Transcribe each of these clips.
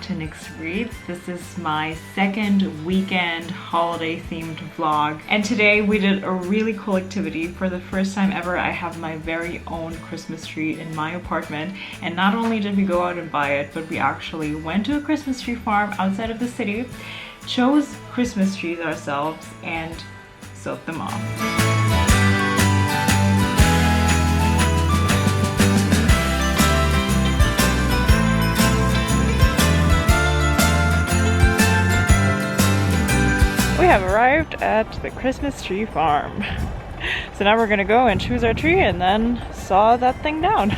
to Nyx Reads. This is my second weekend holiday themed vlog. And today we did a really cool activity. For the first time ever, I have my very own Christmas tree in my apartment. And not only did we go out and buy it, but we actually went to a Christmas tree farm outside of the city, chose Christmas trees ourselves, and soaked them off. We have arrived at the Christmas tree farm. So now we're gonna go and choose our tree and then saw that thing down.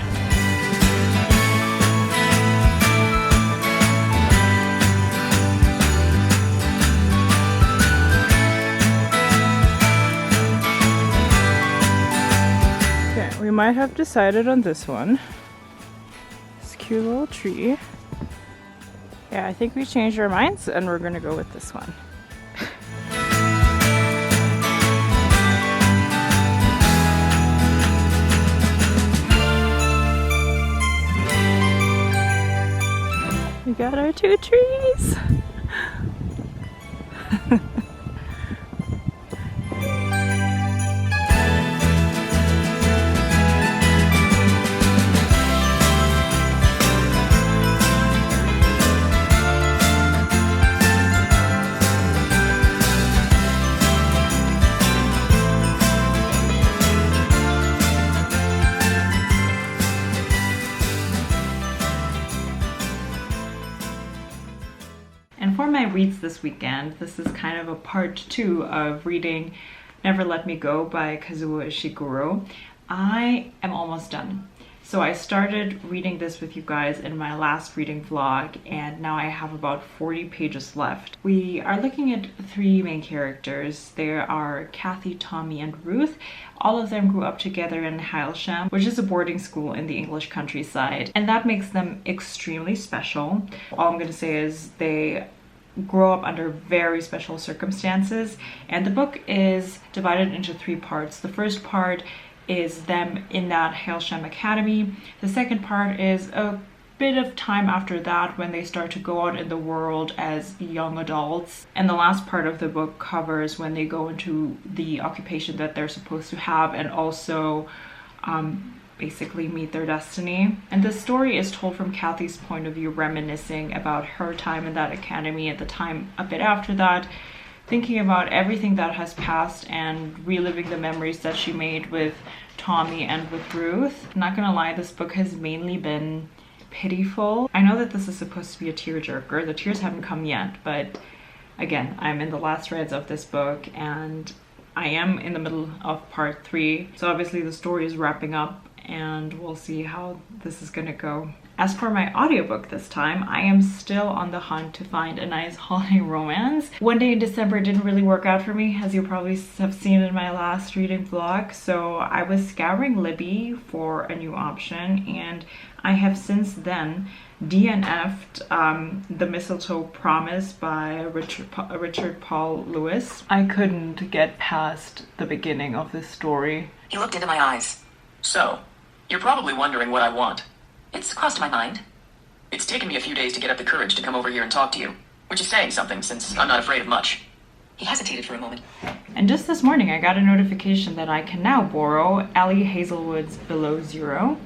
Okay, we might have decided on this one. This cute little tree. Yeah, I think we changed our minds and we're gonna go with this one. We got our two trees. For my reads this weekend, this is kind of a part 2 of reading Never Let Me Go by Kazuo Ishiguro. I am almost done. So I started reading this with you guys in my last reading vlog, and now I have about 40 pages left. We are looking at 3 main characters. There are Kathy, Tommy, and Ruth. All of them grew up together in Hailsham, which is a boarding school in the English countryside, and that makes them extremely special. All I'm gonna say is they grow up under very special circumstances, and the book is divided into 3 parts. The first part is them in that Hailsham Academy. The second part is a bit of time after that when they start to go out in the world as young adults. And the last part of the book covers when they go into the occupation that they're supposed to have and also basically meet their destiny. And the story is told from Kathy's point of view, reminiscing about her time in that academy at the time a bit after that, thinking about everything that has passed and reliving the memories that she made with Tommy and with Ruth. I'm not gonna lie, this book has mainly been pitiful. I know that this is supposed to be a tearjerker. The tears haven't come yet, but again, I'm in the last threads of this book and I am in the middle of part 3. So obviously the story is wrapping up and we'll see how this is gonna go. As for my audiobook this time, I am still on the hunt to find a nice holiday romance. One Day in December didn't really work out for me, as you probably have seen in my last reading vlog. So I was scouring Libby for a new option, and I have since then DNF'd The Mistletoe Promise by Richard Paul Lewis. I couldn't get past the beginning of this story. He looked into my eyes. So, you're probably wondering what I want. It's crossed my mind. It's taken me a few days to get up the courage to come over here and talk to you, which is saying something since I'm not afraid of much. He hesitated for a moment. And just this morning I got a notification that I can now borrow Ali Hazelwood's Below Zero.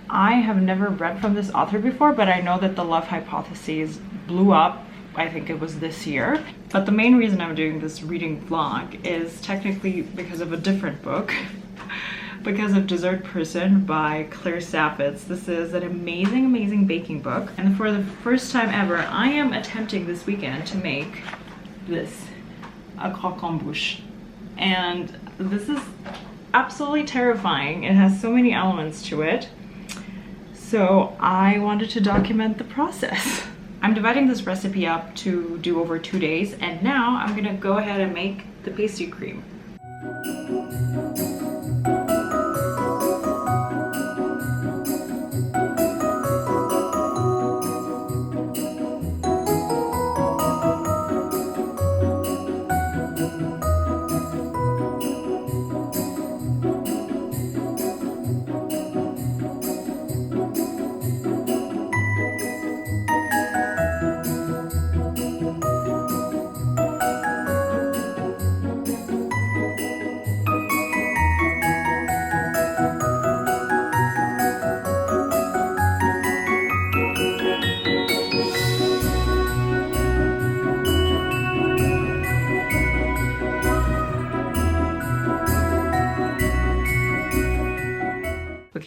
I have never read from this author before, but I know that The Love Hypothesis blew up, I think it was this year. But the main reason I'm doing this reading vlog is technically because of a different book. Because of Dessert Person by Claire Saffitz. This is an amazing, amazing baking book. And for the first time ever, I am attempting this weekend to make this, a croquembouche. And this is absolutely terrifying. It has so many elements to it. So I wanted to document the process. I'm dividing this recipe up to do over 2 days, and now I'm gonna go ahead and make the pastry cream.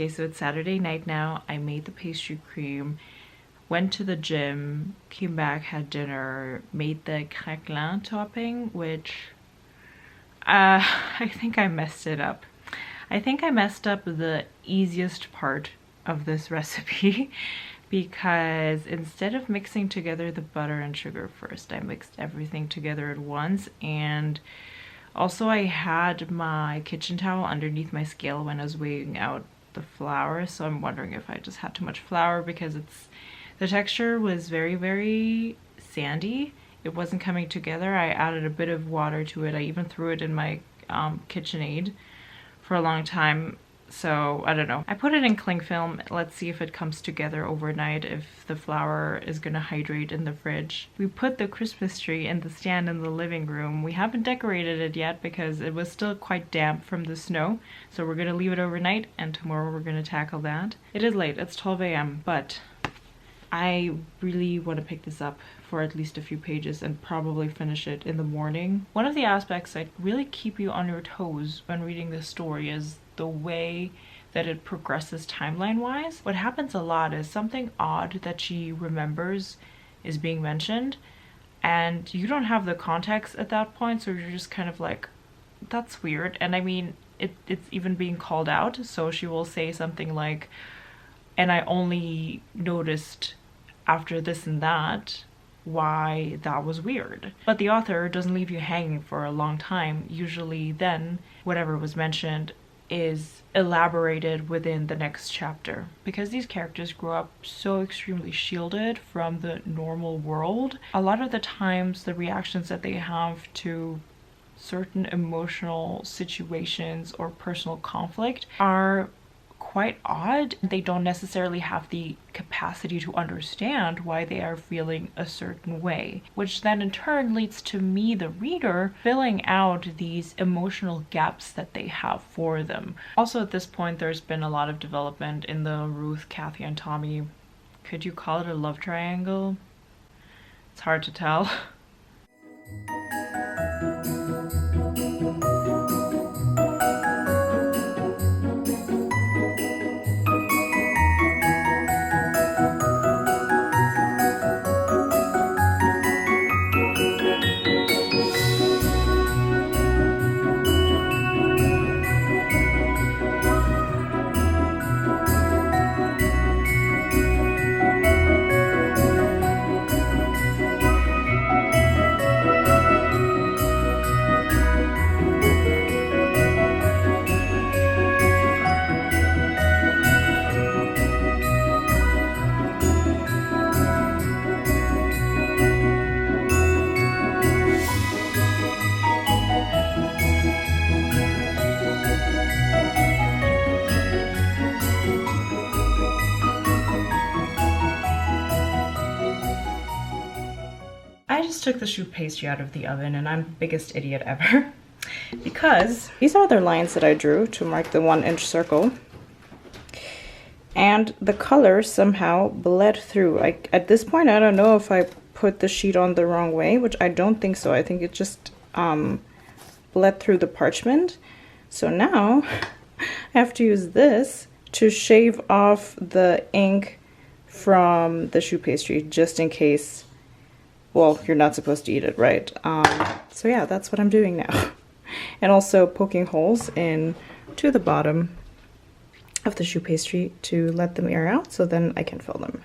Okay, so it's Saturday night now. I made the pastry cream, went to the gym, came back, had dinner, made the craquelin topping, which I think I messed it up. I think I messed up the easiest part of this recipe because instead of mixing together the butter and sugar first, I mixed everything together at once. And also I had my kitchen towel underneath my scale when I was weighing out the flour, so I'm wondering if I just had too much flour because the texture was very, very sandy. It wasn't coming together. I added a bit of water to it. I even threw it in my KitchenAid for a long time. So I don't know. I put it in cling film. Let's see if it comes together overnight, if the flour is gonna hydrate in the fridge. We put the Christmas tree in the stand in the living room. We haven't decorated it yet because it was still quite damp from the snow. So we're gonna leave it overnight and tomorrow we're gonna tackle that. It is late, it's 12 a.m. but I really want to pick this up for at least a few pages and probably finish it in the morning. One of the aspects that really keep you on your toes when reading this story is the way that it progresses timeline-wise. What happens a lot is something odd that she remembers is being mentioned and you don't have the context at that point, so you're just kind of like, that's weird. And I mean, it's even being called out, so she will say something like, and I only noticed after this and that why that was weird. But the author doesn't leave you hanging for a long time. Usually then whatever was mentioned is elaborated within the next chapter. Because these characters grow up so extremely shielded from the normal world, a lot of the times the reactions that they have to certain emotional situations or personal conflict are quite odd. They don't necessarily have the capacity to understand why they are feeling a certain way, which then in turn leads to me, the reader, filling out these emotional gaps that they have for them. Also at this point there's been a lot of development in the Ruth, Kathy, and Tommy, could you call it a love triangle? It's hard to tell. I just took the choux pastry out of the oven and I'm the biggest idiot ever because these are the lines that I drew to mark the 1-inch circle and the color somehow bled through. At this point I don't know if I put the sheet on the wrong way, which I don't think so. I think it just bled through the parchment. So now I have to use this to shave off the ink from the choux pastry just in case. Well, you're not supposed to eat it, right? So yeah, that's what I'm doing now. And also poking holes in to the bottom of the choux pastry to let them air out so then I can fill them.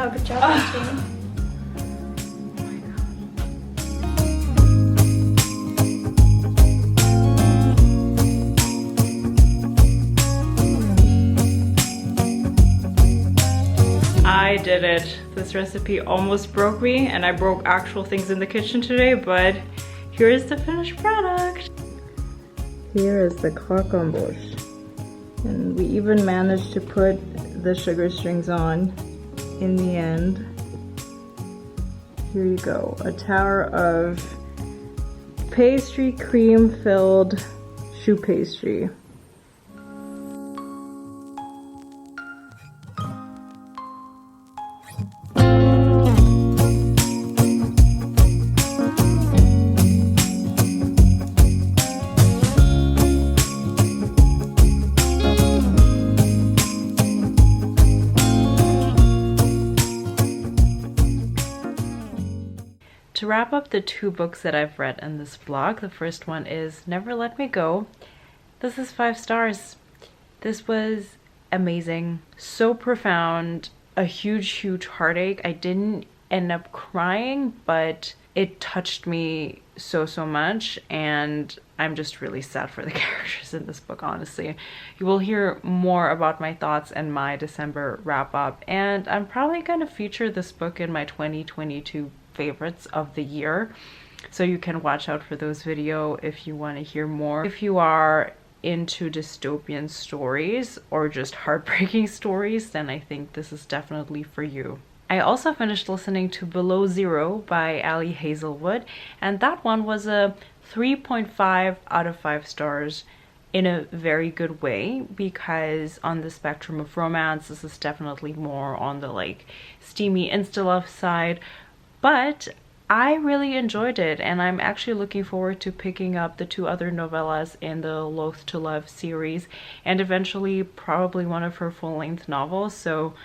Wow, good job, Pastry. I did it. This recipe almost broke me, and I broke actual things in the kitchen today, but here is the finished product. Here is the croquembouche. And we even managed to put the sugar strings on in the end. Here you go, a tower of pastry cream filled choux pastry. To wrap up the 2 books that I've read in this vlog, the first one is Never Let Me Go. This is 5 stars. This was amazing, so profound, a huge heartache. I didn't end up crying, but it touched me so much, and I'm just really sad for the characters in this book, honestly. You will hear more about my thoughts in my December wrap up, and I'm probably going to feature this book in my 2022 favorites of the year, so you can watch out for those videos if you want to hear more. If you are into dystopian stories or just heartbreaking stories, then I think this is definitely for you. I also finished listening to Below Zero by Ali Hazelwood, and that one was a 3.5 out of 5 stars in a very good way, because on the spectrum of romance, this is definitely more on the like steamy insta love side. But I really enjoyed it, and I'm actually looking forward to picking up the 2 other novellas in the Loath to Love series, and eventually probably one of her full-length novels. So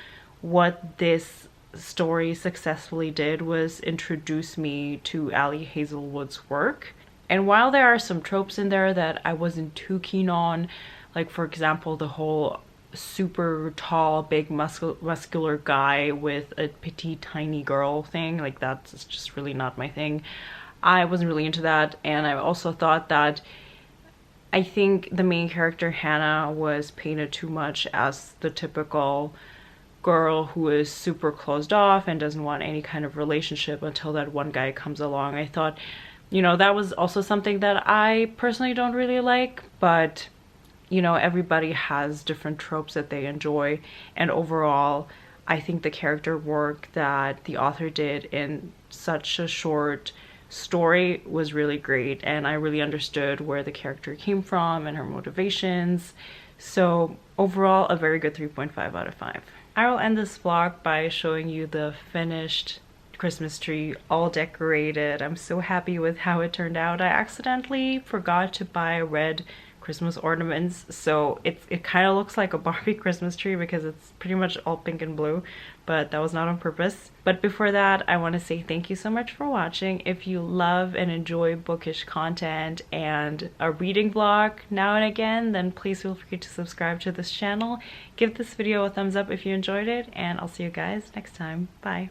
what this story successfully did was introduce me to Ali Hazelwood's work. And while there are some tropes in there that I wasn't too keen on, like for example the whole super tall big muscular guy with a petite tiny girl thing, like that's just really not my thing. I wasn't really into that, and I also thought that I think the main character Hannah was painted too much as the typical girl who is super closed off and doesn't want any kind of relationship until that one guy comes along. I thought, you know, that was also something that I personally don't really like, but you know, everybody has different tropes that they enjoy, and overall I think the character work that the author did in such a short story was really great, and I really understood where the character came from and her motivations. So overall, a very good 3.5 out of 5. I will end this vlog by showing you the finished Christmas tree, all decorated. I'm so happy with how it turned out. I accidentally forgot to buy red Christmas ornaments, so it kind of looks like a Barbie Christmas tree because it's pretty much all pink and blue, but that was not on purpose. But before that, I want to say thank you so much for watching. If you love and enjoy bookish content and a reading vlog now and again, then please feel free to subscribe to this channel. Give this video a thumbs up if you enjoyed it, and I'll see you guys next time. Bye.